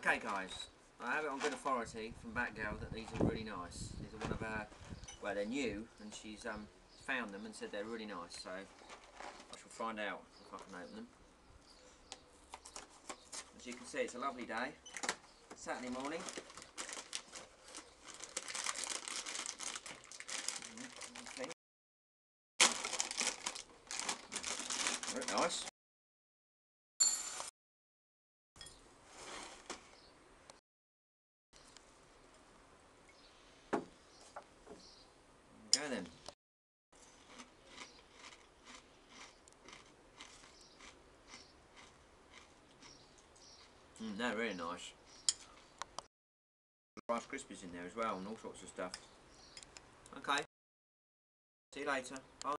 Okay guys, I have it on good authority from Batgirl that these are really nice. These are one of her, well they're new and she's found them and said they're really nice, so I shall find out if I can open them. As you can see, it's a lovely day, Saturday morning. Okay. Very nice. Go then. They're really nice. Rice Krispies in there as well and all sorts of stuff. Okay. See you later. Bye.